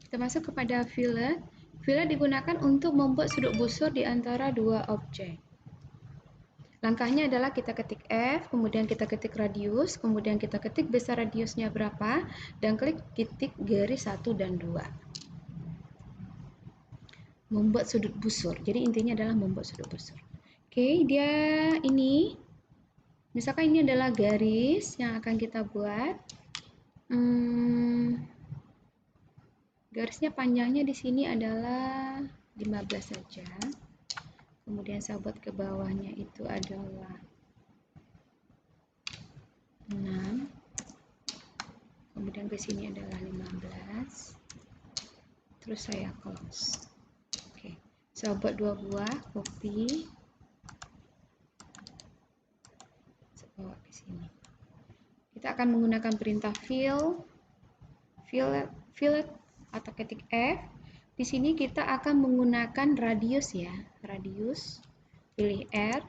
Kita masuk kepada fillet. Fillet digunakan untuk membuat sudut busur di antara dua objek. Langkahnya adalah kita ketik F, kemudian kita ketik radius, kemudian kita ketik besar radiusnya berapa, dan klik titik garis 1 dan 2. Membuat sudut busur. Jadi intinya adalah membuat sudut busur. Oke, dia ini. Misalkan ini adalah garis yang akan kita buat. Garisnya panjangnya di sini adalah 15 saja. Kemudian saya buat ke bawahnya itu adalah 6. Kemudian ke sini adalah 15. Terus saya close. Oke, saya buat 2 buah, copy. Saya bawa ke sini. Kita akan menggunakan perintah fillet atau ketik F. Di sini kita akan menggunakan radius ya, radius, pilih R.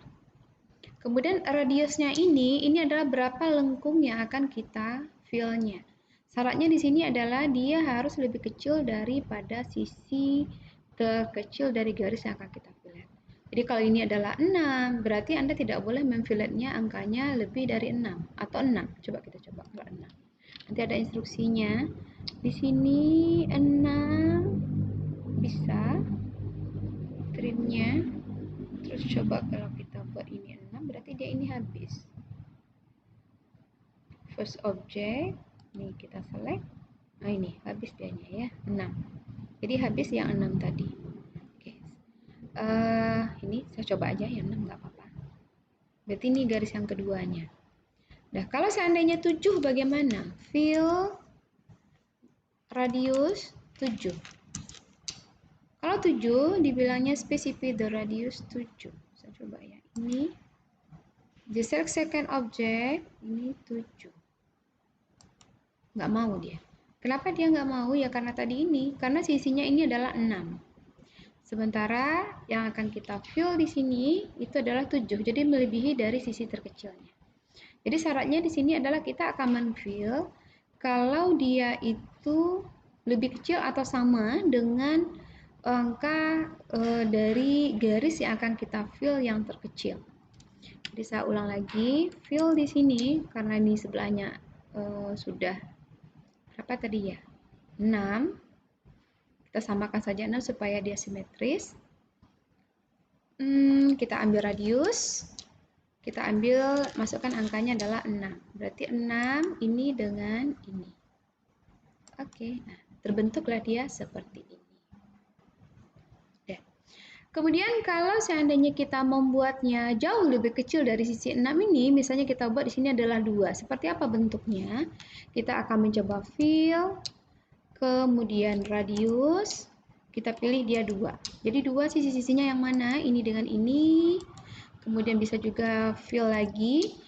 Kemudian radiusnya ini adalah berapa lengkung yang akan kita fill-nya. Syaratnya di sini adalah dia harus lebih kecil daripada sisi terkecil dari garis yang akan kita fillet. Jadi kalau ini adalah 6, berarti Anda tidak boleh memfilletnya angkanya lebih dari 6 atau 6. Coba kita coba kalau 6. Nanti ada instruksinya. Di sini 6 bisa trimnya. Terus coba kalau kita buat ini 6, berarti dia ini habis. First object, ini kita select. Nah ini habis dianya ya, 6. Jadi habis yang 6 tadi. Oke. Ini saya coba aja yang 6, nggak apa-apa. Berarti ini garis yang keduanya. Nah, kalau seandainya 7 bagaimana? Fill radius 7. Kalau 7 dibilangnya specify the radius 7. Saya coba ya. Ini the second object ini 7. Nggak mau dia. Kenapa dia nggak mau? Ya karena tadi ini. Karena sisinya ini adalah 6. Sementara yang akan kita fill di sini itu adalah 7. Jadi melebihi dari sisi terkecilnya. Jadi syaratnya di sini adalah kita akan menfill kalau dia itu lebih kecil atau sama dengan angka dari garis yang akan kita fill yang terkecil. Jadi saya ulang lagi, fill di sini karena ini sebelahnya sudah berapa tadi ya? 6. Kita samakan saja 6 supaya dia simetris. Kita ambil radius. Kita ambil, masukkan angkanya adalah 6. Berarti 6 ini dengan ini. Oke, nah terbentuklah dia seperti ini. Kemudian kalau seandainya kita membuatnya jauh lebih kecil dari sisi 6 ini, misalnya kita buat di sini adalah 2. Seperti apa bentuknya? Kita akan mencoba fill, kemudian radius, kita pilih dia 2. Jadi 2 sisi-sisinya yang mana? Ini dengan ini. Kemudian bisa juga fill lagi.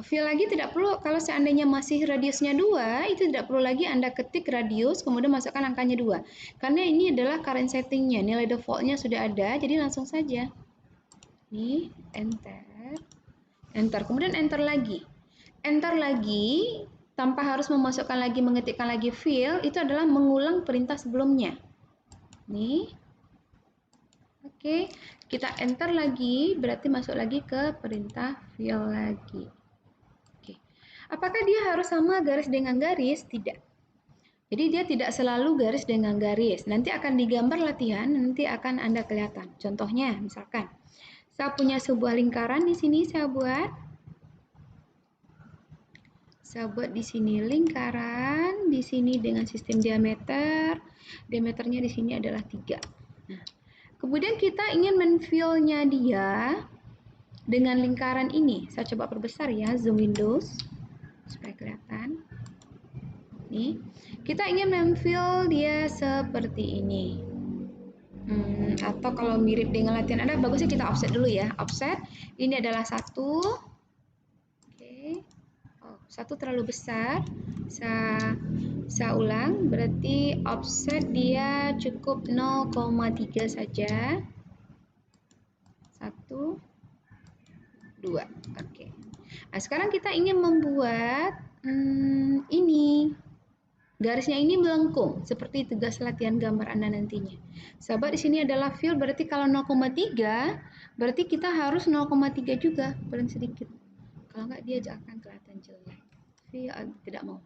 Fill lagi tidak perlu, kalau seandainya masih radiusnya 2, itu tidak perlu lagi Anda ketik radius, kemudian masukkan angkanya 2. Karena ini adalah current settingnya, nilai defaultnya sudah ada, jadi langsung saja. Ini, enter. Enter, kemudian enter lagi. Enter lagi, tanpa harus memasukkan lagi, mengetikkan lagi fill, itu adalah mengulang perintah sebelumnya. Nih. Oke, kita enter lagi, berarti masuk lagi ke perintah fill lagi. Apakah dia harus sama garis dengan garis? Tidak. Jadi dia tidak selalu garis dengan garis. Nanti akan digambar latihan, nanti akan Anda kelihatan. Contohnya, misalkan, saya punya sebuah lingkaran di sini saya buat. Saya buat di sini lingkaran, di sini dengan sistem diameter. Diameternya di sini adalah 3. Nah, kemudian kita ingin menfill-nya dia dengan lingkaran ini. Saya coba perbesar ya, zoom Windows supaya kelihatan. Nih, kita ingin memfill dia seperti ini. Atau kalau mirip dengan latihan Anda, bagusnya kita offset dulu ya. Offset, ini adalah 1. Oke. Oh, 1 terlalu besar. Saya ulang, berarti offset dia cukup 0,3 saja. 1, 2. Oke. Nah, sekarang kita ingin membuat ini. Garisnya ini melengkung, seperti tugas latihan gambar Anda nantinya. Sahabat, di sini adalah fill, berarti kalau 0,3, berarti kita harus 0,3 juga, paling sedikit. Kalau nggak dia akan kelihatan jelek. Fill, tidak mau.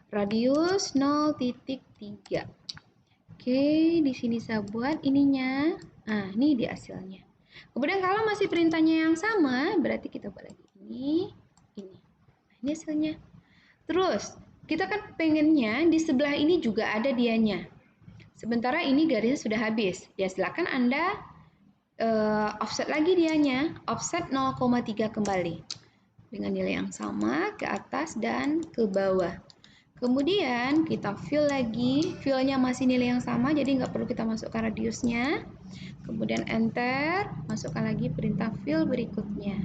Radius 0,3. Oke, di sini saya buat ininya. Nah, ini di hasilnya. Kemudian kalau masih perintahnya yang sama, berarti kita buat lagi ini. Nah, ini hasilnya. Terus, kita kan pengennya di sebelah ini juga ada dianya. Sementara ini garisnya sudah habis. Ya, silakan Anda offset lagi dianya. Offset 0,3 kembali. Dengan nilai yang sama ke atas dan ke bawah. Kemudian kita fill lagi, fill-nya masih nilai yang sama, jadi nggak perlu kita masukkan radiusnya. Kemudian enter, masukkan lagi perintah fill berikutnya.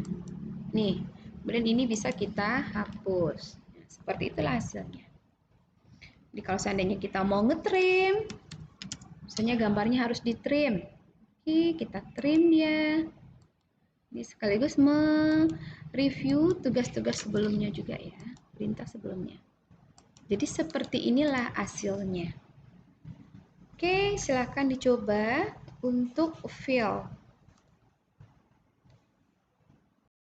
Nih, kemudian ini bisa kita hapus. Nah, seperti itulah hasilnya. Jadi kalau seandainya kita mau ngetrim, misalnya gambarnya harus ditrim. Oke, kita trim dia. Ini sekaligus mereview tugas-tugas sebelumnya juga ya, perintah sebelumnya. Jadi seperti inilah hasilnya. Oke, silahkan dicoba untuk fill.